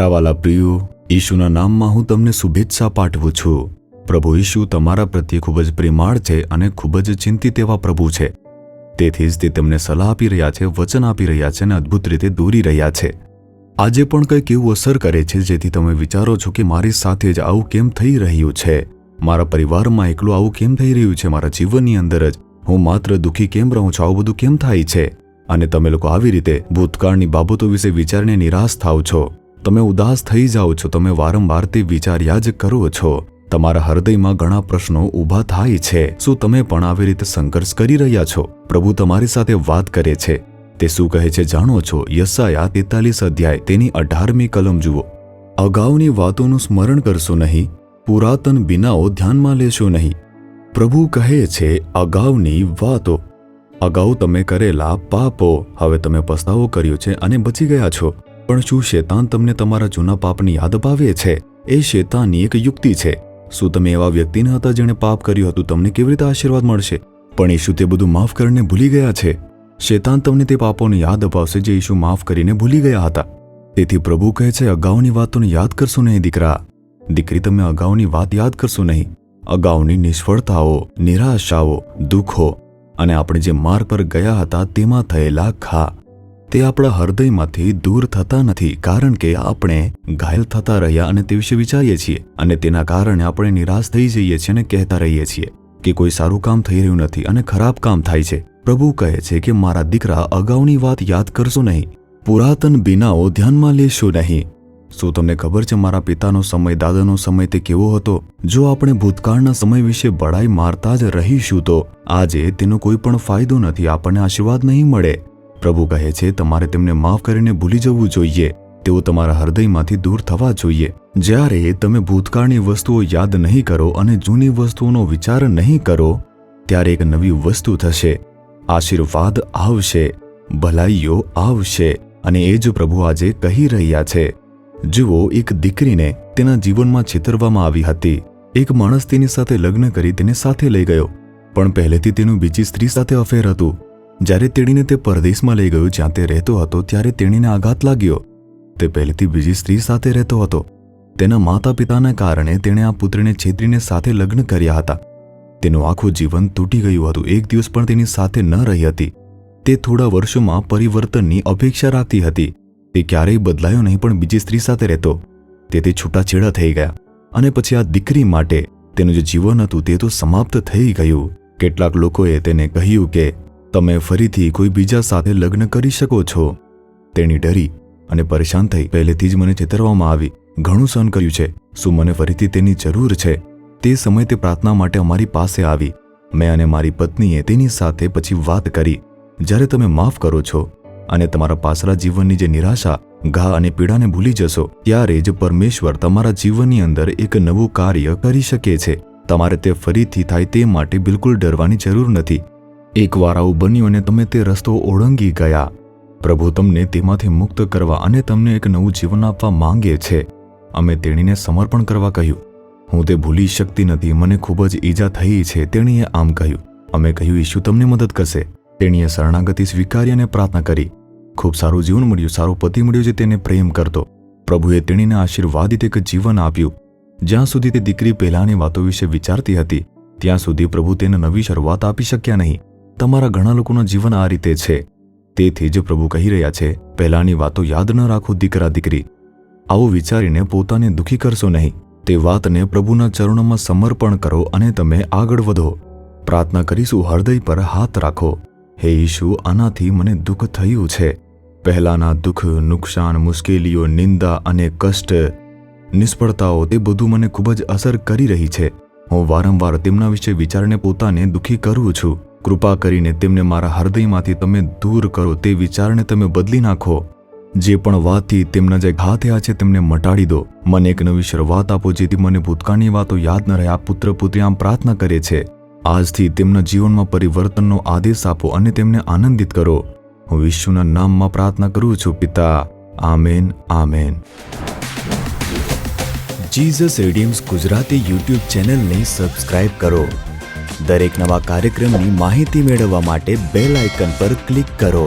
મારા વાલા પ્રિયો, ઈશુના નામમાં હું તમને શુભેચ્છા પાઠવું છું। પ્રભુ ઈશુ તમારા પ્રત્યે ખૂબ જ પ્રેમાળ છે અને ખૂબ જ ચિંતિત એવા પ્રભુ છે। તેથી જ તે તમને સલાહ આપી રહ્યા છે, વચન આપી રહ્યા છે અને અદ્ભુત રીતે દોરી રહ્યા છે। આજે પણ કંઈક એવું અસર કરે છે જેથી તમે વિચારો છો કે મારી સાથે જ આવું કેમ થઈ રહ્યું છે, મારા પરિવારમાં એકલું આવું કેમ થઈ રહ્યું છે, મારા જીવનની અંદર જ હું માત્ર દુઃખી કેમ રહું છું, આવું બધું કેમ થાય છે। અને તમે લોકો આવી રીતે ભૂતકાળની બાબતો વિશે વિચારીને નિરાશ થાવ છો, તમે ઉદાસ થઈ જાઓ છો, તમે વારંવાર તે વિચાર્યા જ કરો છો। તમારા હૃદયમાં ઘણા પ્રશ્નો ઊભા થાય છે। શું તમે પણ આવી રીતે સંઘર્ષ કરી રહ્યા છો? પ્રભુ તમારી સાથે વાત કરે છે। તે શું કહે છે જાણો છો? યશાયા 43 અધ્યાય તેની 18મી કલમ જુઓ। અગાઉની વાતોનું સ્મરણ કરશો નહીં, પુરાતન બીનાઓ ધ્યાનમાં લેશો નહીં। પ્રભુ કહે છે અગાઉની વાતો, અગાઉ તમે કરેલા પાપો, હવે તમે પસ્તાવો કર્યો છે અને બચી ગયા છો। પણ શું શેતાન તમને તમારા જૂના પાપની યાદ અપાવે છે? એ શેતાનની એક યુક્તિ છે। શું તમે એવા વ્યક્તિ ન હતા જેણે પાપ કર્યું હતું? તમને કેવી રીતે આશીર્વાદ મળશે? પણ ઈશુ તે બધું માફ કરીને ભૂલી ગયા છે। શેતાન તમને તે પાપોની યાદ અપાવશે જે ઈશુ માફ કરીને ભૂલી ગયા હતા। તેથી પ્રભુ કહે છે અગાઉની વાતોને યાદ કરશો નહીં દીકરા, દીકરી, તમે અગાઉની વાત યાદ કરશો નહીં। અગાઉની નિષ્ફળતાઓ, નિરાશાઓ, દુઃખો અને આપણે જે માર્ગ પર ગયા હતા તેમાં થયેલા ઘા, તે આપણા હૃદયમાંથી દૂર થતા નથી, કારણ કે આપણે ઘાયલ થતા રહ્યા અને તે વિશે વિચારીએ છીએ અને તેના કારણે આપણે નિરાશ થઈ જઈએ છીએ અને કહેતા રહીએ છીએ કે કોઈ સારું કામ થઈ રહ્યું નથી અને ખરાબ કામ થાય છે। પ્રભુ કહે છે કે મારા દીકરા, અગાઉની વાત યાદ કરશો નહીં, પુરાતન બીનાઓ ધ્યાનમાં લેશો નહીં। શું તમને ખબર છે મારા પિતાનો સમય, દાદાનો સમય તે કેવો હતો? જો આપણે ભૂતકાળના સમય વિશે બડાઈ મારતા જ રહીશું તો આજે તેનો કોઈ પણ ફાયદો નથી, આપણને આશીર્વાદ નહીં મળે। પ્રભુ કહે છે તમારે તેમને માફ કરીને ભૂલી જવું જોઈએ, તેઓ તમારા હૃદયમાંથી દૂર થવા જોઈએ। જ્યારે તમે ભૂતકાળની વસ્તુઓ યાદ નહીં કરો અને જૂની વસ્તુઓનો વિચાર નહીં કરો, ત્યારે એક નવી વસ્તુ થશે, આશીર્વાદ આવશે, ભલાઈઓ આવશે અને એ જ પ્રભુ આજે કહી રહ્યા છે। જુઓ, એક દીકરીને તેના જીવનમાં છેતરવામાં આવી હતી। એક માણસ તેની સાથે લગ્ન કરી તેને સાથે લઈ ગયો, પણ પહેલેથી તેનું બીજી સ્ત્રી સાથે અફેર હતું। જ્યારે તેણીને તે પરદેશમાં લઈ ગયો જ્યાં તે રહેતો હતો, ત્યારે તેણીને આઘાત લાગ્યો। તે પહેલેથી બીજી સ્ત્રી સાથે રહેતો હતો। તેના માતા પિતાના કારણે તેણે આ પુત્રીને છેતરીને સાથે લગ્ન કર્યા હતા। તેનું આખું જીવન તૂટી ગયું હતું। એક દિવસ પણ તેની સાથે ન રહી હતી। તે થોડા વર્ષોમાં પરિવર્તનની અપેક્ષા રાખતી હતી। તે ક્યારેય બદલાયો નહીં, પણ બીજી સ્ત્રી સાથે રહેતો। તેથી છૂટાછેડા થઈ ગયા અને પછી આ દીકરી માટે તેનું જે જીવન હતું તે તો સમાપ્ત થઈ ગયું। કેટલાક લોકોએ તેને કહ્યું કે તમે ફરીથી કોઈ બીજા સાથે લગ્ન કરી શકો છો। તેણી ડરી અને પરેશાન થઈ, પહેલેથી જ મને છેતરવામાં આવી, ઘણું સહન કર્યું છે, શું મને ફરીથી તેની જરૂર છે? તે સમયે તે પ્રાર્થના માટે અમારી પાસે આવી। મેં અને મારી પત્નીએ તેની સાથે પછી વાત કરી। જ્યારે તમે માફ કરો છો અને તમારા પાછલા જીવનની જે નિરાશા, ઘા અને પીડાને ભૂલી જશો, ત્યારે જ પરમેશ્વર તમારા જીવનની અંદર એક નવું કાર્ય કરી શકે છે। તમારે તે ફરીથી થાય તે માટે બિલકુલ ડરવાની જરૂર નથી। એકવાર આવું બન્યું અને તમે તે રસ્તો ઓળંગી ગયા, પ્રભુ તમને તેમાંથી મુક્ત કરવા અને તમને એક નવું જીવન આપવા માંગે છે। અમે તેણીને સમર્પણ કરવા કહ્યું। હું તે ભૂલી શકતી નથી, મને ખૂબ જ ઈજા થઈ છે, તેણીએ આમ કહ્યું। અમે કહ્યું ઈશુ તમને મદદ કરશે। તેણીએ શરણાગતિ સ્વીકારી અને પ્રાર્થના કરી। ખૂબ સારું જીવન મળ્યું, સારો પતિ મળ્યો જે તેને પ્રેમ કરતો। પ્રભુએ તેણીને આશીર્વાદિત એક જીવન આપ્યું। જ્યાં સુધી તે દીકરી પહેલાની વાતો વિશે વિચારતી હતી ત્યાં સુધી પ્રભુ તેને નવી શરૂઆત આપી શક્યા નહીં। તમારા ઘણા લોકોનું જીવન આ રીતે છે। તેથી જ પ્રભુ કહી રહ્યા છે પહેલાની વાતો યાદ ન રાખો દીકરા દીકરી। આવું વિચારીને પોતાને દુઃખી કરશો નહીં, તે વાતને પ્રભુના ચરણોમાં સમર્પણ કરો અને તમે આગળ વધો। પ્રાર્થના કરીશું, હૃદય પર હાથ રાખો। હે ઈશુ, આનાથી મને દુઃખ થયું છે। પહેલાના દુઃખ, નુકસાન, મુશ્કેલીઓ, નિંદા અને કષ્ટ, નિષ્ફળતાઓ, તે બધું મને ખૂબ જ અસર કરી રહી છે। હું વારંવાર તેમના વિશે વિચારીને પોતાને દુઃખી કરું છું। કૃપા કરીને તેમને મારા હૃદયમાંથી તમે દૂર કરો, તે વિચારને તમે બદલી નાખો। જે પણ વાતથી તેમના જે ઘા થયા છે તેમને મટાડી દો। મને એક નવી શરૂઆત આપો જેથી મને ભૂતકાળની વાતો યાદ ન રહે। આ પુત્ર પુત્રી આમ પ્રાર્થના કરે છે। આજથી તેમના જીવનમાં પરિવર્તનનો આદેશ આપો અને તેમને આનંદિત કરો। હું ઈશુના નામમાં પ્રાર્થના કરું છું પિતા, amen, amen. Jesus redeems Gujarati YouTube ચેનલને સબસ્ક્રાઇબ કરો। દરેક નવા કાર્યક્રમની માહિતી મેળવવા માટે બેલ આઇકન પર ક્લિક કરો।